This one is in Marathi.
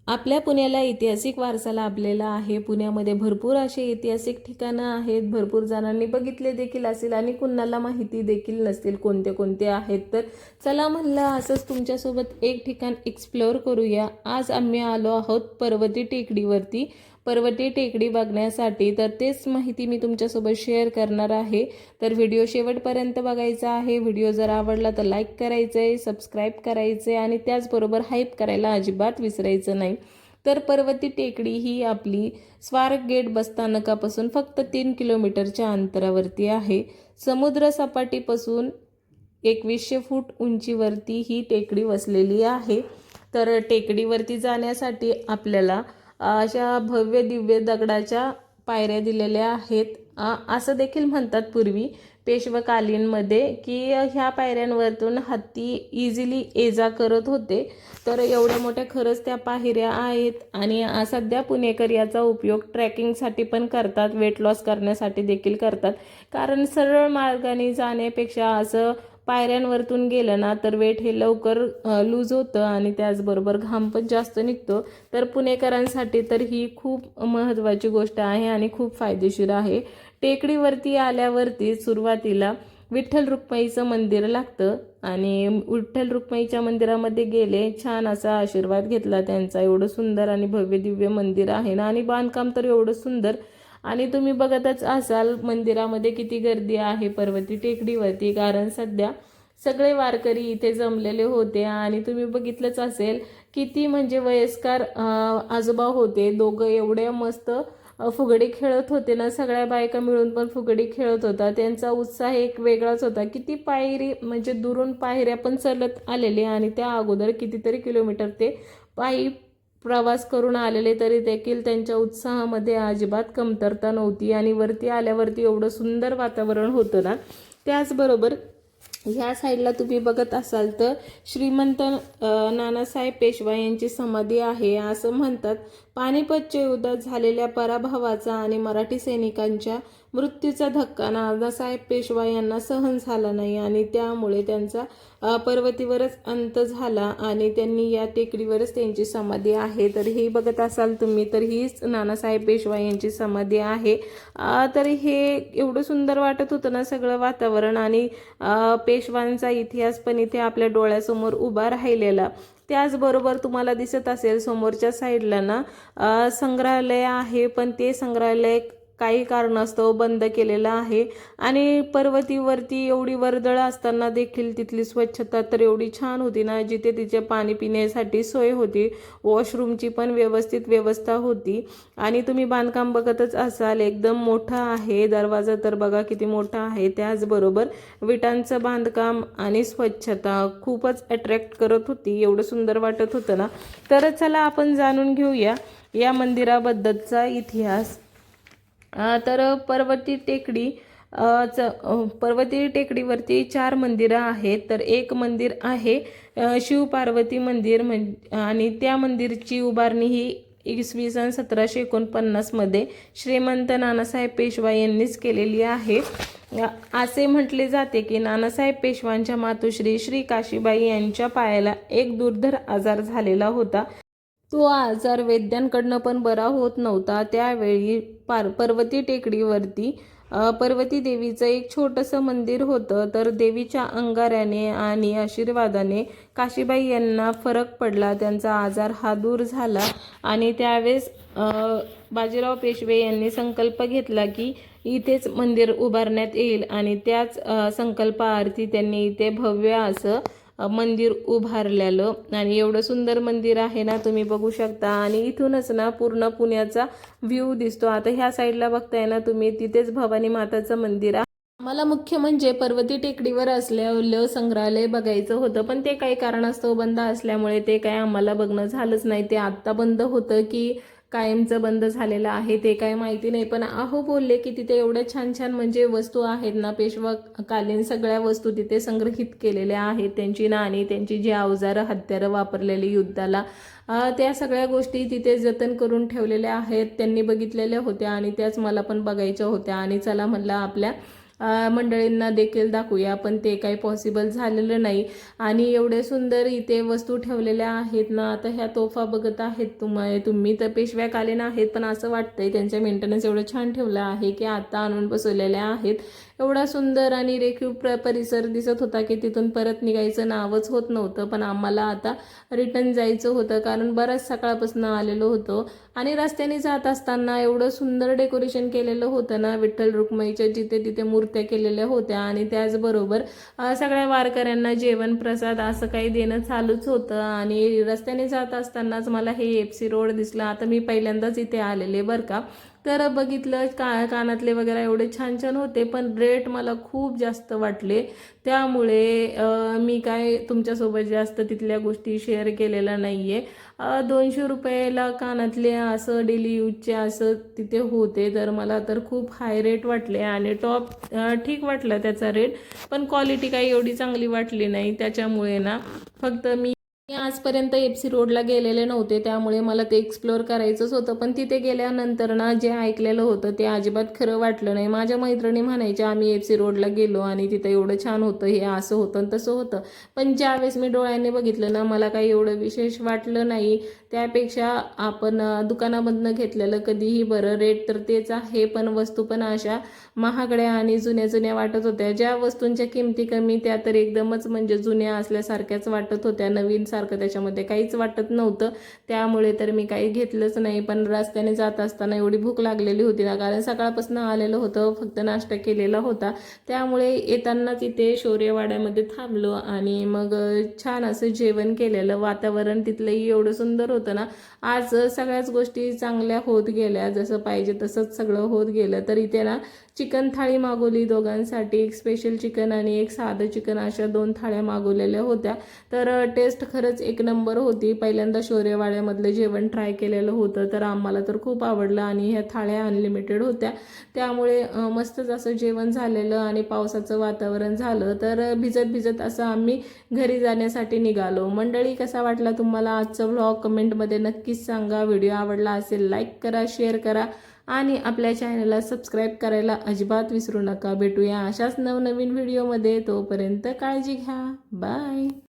आपल्या पुण्याला ऐतिहासिक वारसा लाभलेला आहे। पुण्यामध्ये भरपूर असे ऐतिहासिक ठिकाणं आहेत, भरपूर जणांनी बघितले देखील असेल आणि कुणाला माहिती देखील नसतील कोणते कोणते आहेत। तर चला म्हणलं असंच तुमच्यासोबत एक ठिकाण एक्सप्लोअर करूया। आज आम्ही आलो आहोत पर्वती टेकडीवरती, पर्वती टेकडी बघण्यासाठी। तर तेच माहिती मी तुमच्यासोबत शेअर करणार आहे। तर व्हिडिओ शेवटपर्यंत बघायचा आहे। व्हिडिओ जर आवडला तर लाईक करायचं आहे, सबस्क्राईब करायचं आहे आणि त्याचबरोबर हाईप करायला अजिबात विसरायचं नाही। तर पर्वती टेकडी ही आपली स्वारक गेट बसस्थानकापासून फक्त 3 किलोमीटरच्या अंतरावरती आहे। समुद्र सपाटीपासून 2100 फूट उंचीवरती ही टेकडी वसलेली आहे। तर टेकडीवरती जाण्यासाठी आपल्याला अशा भव्य दिव्य दगडाच्या पायऱ्या दिलेल्या आहेत। असं देखील म्हणतात पूर्वी पेशवकालीनमध्ये की ह्या पायऱ्यांवरतून हत्ती इझिली ये जा करत होते। तर एवढ्या मोठ्या खरंच त्या पायऱ्या आहेत आणि सध्या पुणेकर याचा उपयोग ट्रेकिंगसाठी पण करतात, वेट लॉस करण्यासाठी देखील करतात। कारण सरळ मार्गाने जाण्यापेक्षा असं पायऱ्यांवरतून गेलं ना तर वेट हे लवकर लूज होतं आणि त्याचबरोबर घाम पण जास्त निघतो। तर पुणेकरांसाठी तर ही खूप महत्त्वाची गोष्ट आहे आणि खूप फायदेशीर आहे। टेकडीवरती आल्यावरती सुरुवातीला विठ्ठल रुक्माईचं मंदिर लागतं आणि विठ्ठल रुक्माईच्या मंदिरामध्ये गेले, छान असा आशीर्वाद घेतला त्यांचा। एवढं सुंदर आणि भव्य दिव्य मंदिर आहे ना आणि बांधकाम तर एवढं सुंदर। आणि तुम्ही बघतच असाल मंदिरामध्ये किती गर्दी आहे पर्वती टेकडीवरती, कारण सध्या सगळे वारकरी इथे जमलेले होते आणि तुम्ही बघितलंच असेल किती म्हणजे वयस्कर आजोबा होते दोघं, एवढे मस्त फुगडी खेळत होते ना। सगळ्या बायका मिळून पण फुगडी खेळत होता, त्यांचा उत्साह एक वेगळाच होता। किती पायरी म्हणजे दुरून पायऱ्या पण चलत आलेले आणि त्या अगोदर कितीतरी किलोमीटर ते पायी प्रवास करून आलेले, तरी देखील त्यांच्या उत्साहामध्ये अजिबात कमतरता नव्हती आणि वरती आल्यावरती एवढं सुंदर वातावरण होतं ना। त्याचबरोबर ह्या साईडला तुम्ही बघत असाल तर श्रीमंत नानासाहेब पेशवा यांची समाधी आहे। असं म्हणतात पानिपतच्या युद्धात झालेल्या पराभवाचा आणि मराठी सैनिकांच्या मृत्यूचा धक्का नानासाहेब पेशवा यांना सहन झाला नाही आणि त्यामुळे त्यांचा पर्वतीवरच अंत झाला आणि त्यांनी या टेकडीवरच त्यांची समाधी आहे। तर हे बघत असाल तुम्ही तर हीच नानासाहेब पेशवा यांची समाधी आहे। तर हे एवढं सुंदर वाटत होतं ना सगळं वातावरण आणि पेशवांचा इतिहास पण इथे आपल्या डोळ्यासमोर उभा राहिलेला। त्याचबरोबर तुम्हाला दिसत असेल समोरच्या साईडला ना संग्रहालय आहे, पण ते संग्रहालय काही कारणास्तव बंद केलेलं आहे। आणि पर्वतीवरती एवढी वर्दळ असताना देखील तिथली स्वच्छता तर एवढी छान होती ना, जिथे तिचे पाणी पिण्यासाठी सोय होती, वॉशरूमची पण व्यवस्थित व्यवस्था होती। आणि तुम्ही बांधकाम बघतच असाल एकदम मोठं आहे, दरवाजा तर बघा किती मोठा आहे। त्याचबरोबर विटांचं बांधकाम आणि स्वच्छता खूपच अट्रॅक्ट करत होती, एवढं सुंदर वाटत होतं ना। तर चला आपण जाणून घेऊया या मंदिराबद्दलचा इतिहास। तर पर्वती टेकडीवरती 4 मंदिरं आहेत। तर एक मंदिर आहे शिव पार्वती मंदिर आणि त्या मंदिरची उभारणी ही इसवी सन 1749 मध्ये श्रीमंत नानासाहेब पेशवा यांनीच केलेली आहे। असे म्हटले जाते की नानासाहेब पेशवांच्या मातोश्री श्री काशीबाई यांच्या पायाला एक दुर्धर आजार झालेला होता। तो आजार वैद्यांकडनं पण बरा होत नव्हता। त्यावेळी पर्वती टेकडीवरती पर्वती देवीचं एक छोटंसं मंदिर होतं। तर देवीच्या अंगाऱ्याने आणि आशीर्वादाने काशीबाई यांना फरक पडला, त्यांचा आजार हा दूर झाला आणि त्यावेळेस बाजीराव पेशवे यांनी संकल्प घेतला की इथेच मंदिर उभारण्यात येईल आणि त्याच संकल्पार्थी त्यांनी इथे भव्य असं मंदिर उभारलेलं आणि एवढं सुंदर मंदिर आहे ना, तुम्ही बघू शकता। आणि इथूनच ना पूर्ण पुण्याचा व्ह्यू दिसतो। आता ह्या साईडला बघताय ना तुम्ही, तिथेच भवानी माताचं मंदिर आहे। मला मुख्य म्हणजे पर्वती टेकडीवर असलेलं संग्रहालय बघायचं होतं, पण ते काही कारणास्तव बंद असल्यामुळे ते काय आम्हाला बघणं झालंच नाही। ते आत्ता बंद होतं की कायमचं बंद झालेलं आहे ते काय माहिती नाही, पण अहो बोलले की तिथे एवढ्या छान छान म्हणजे वस्तू आहेत ना, पेशवाकालीन सगळ्या वस्तू तिथे संग्रहित केलेल्या आहेत। त्यांची नाणी, त्यांची जी अवजारं हत्यारं वापरलेली युद्धाला, त्या सगळ्या गोष्टी तिथे जतन करून ठेवलेल्या आहेत। त्यांनी बघितलेल्या होत्या आणि त्याच मला पण बघायच्या होत्या आणि चला म्हणलं आपल्या मंडळींना देखील दाखवूया, पण ते काही पॉसिबल झालेलं नाही. आणि एवढे सुंदर इथे वस्तू ठेवलेल्या आहेत ना. आता ह्या तोफा बघत आहेत तुम्ही तर पेशव्याकालीन आहेत, पण असं वाटतंय त्यांच्या मेंटेनन्स एवढं छान ठेवलं आहे की आता आणून बसवलेल्या आहेत. एवढा सुंदर आणि रेखीव परिसर दिसत होता की तिथून परत निघायचं नावच होत नव्हतं. पण आम्हाला आता रिटर्न जायचं होतं, कारण बराच सकाळपासून आलेलो होतो. आणि रस्त्याने जात असताना एवढं सुंदर डेकोरेशन केलेलं होतं ना, विठ्ठल रुक्माईच्या जिथे तिथे मूर्त्या केलेल्या होत्या. आणि त्याचबरोबर सगळ्या वारकऱ्यांना जेवण प्रसाद असं काही देणं चालूच होतं. आणि रस्त्याने जात असतानाच मला हे एफसी रोड दिसला. आता मी पहिल्यांदाच इथे आलेले बरं का. तर बघितलं कानातले वगैरे एवढे छान छान होते, पण रेट मला खूप जास्त वाटले. त्यामुळे मी काय तुमच्यासोबत जास्त तिथल्या गोष्टी शेअर केलेल्या नाही आहे. 200 रुपयाला कानातले असं डेली यूजचे असं तिथे होते. तर मला तर खूप हाय रेट वाटले. आणि टॉप ठीक वाटलं त्याचा रेट, पण क्वालिटी काही एवढी चांगली वाटली नाही. त्याच्यामुळे ना फक्त मी आजपर्यंत एफसी रोडला गेलेले नव्हते, त्यामुळे मला ते एक्सप्लोअर करायचंच होतं. पण तिथे गेल्यानंतर ना जे ऐकलेलं होतं ते अजिबात खरं वाटलं नाही. माझ्या मैत्रिणी म्हणायच्या आम्ही एफसी रोडला गेलो आणि तिथं एवढं छान होतं, हे असं होतं तसं होतं. पण ज्यावेळेस मी डोळ्यांनी बघितलं ना, मला काही एवढं विशेष वाटलं नाही. त्यापेक्षा आपण दुकानामधनं घेतलेलं कधीही बरं. रेट तर तेच आहे, पण वस्तू पण अशा महागड्या आणि जुन्या जुन्या वाटत होत्या. ज्या वस्तूंच्या किमती कमी त्या तर एकदमच म्हणजे जुन्या असल्यासारख्याच वाटत होत्या. नवीन सारखं त्याच्यामध्ये काहीच वाटत नव्हतं. त्यामुळे तर मी काही घेतलंच नाही. पण रस्त्याने जात असताना एवढी भूक लागलेली होती ना, कारण सकाळपासून आलेलं होतं, फक्त नाश्ता केलेला होता. त्यामुळे येतानाच इथे शौर्यवाड्यामध्ये थांबलो आणि मग छान असं जेवण केलेलं. वातावरण तिथलंही एवढं सुंदर होतं ना. आज सगळ्याच गोष्टी चांगल्या होत गेल्या, जसं पाहिजे तसंच सगळं होत गेलं. तर इथे ना चिकन थाळी मागवली दोघांसाठी, एक स्पेशल चिकन आणि एक साधं चिकन, अशा 2 थाळ्या मागवलेल्या होत्या. तर टेस्ट खरंच एक नंबर होती. पहिल्यांदा शौर्यवाड्यामधलं जेवण ट्राय केलेलं होतं, तर आम्हाला तर खूप आवडलं. आणि ह्या थाळ्या अनलिमिटेड होत्या, त्यामुळे मस्तच असं जेवण झालेलं. आणि पावसाचं वातावरण झालं, तर भिजत भिजत असं आम्ही घरी जाण्यासाठी निघालो. मंडळी, कसा वाटला तुम्हाला आजचा व्लॉग कमेंटमध्ये नक्कीच सांगा. व्हिडिओ आवडला असेल लाईक करा, शेअर करा आणि आपल्या चॅनलला सबस्क्राईब करायला अजिबात विसरू नका. भेटूया अशाच नवनवीन व्हिडिओमध्ये. तोपर्यंत काळजी घ्या. बाय.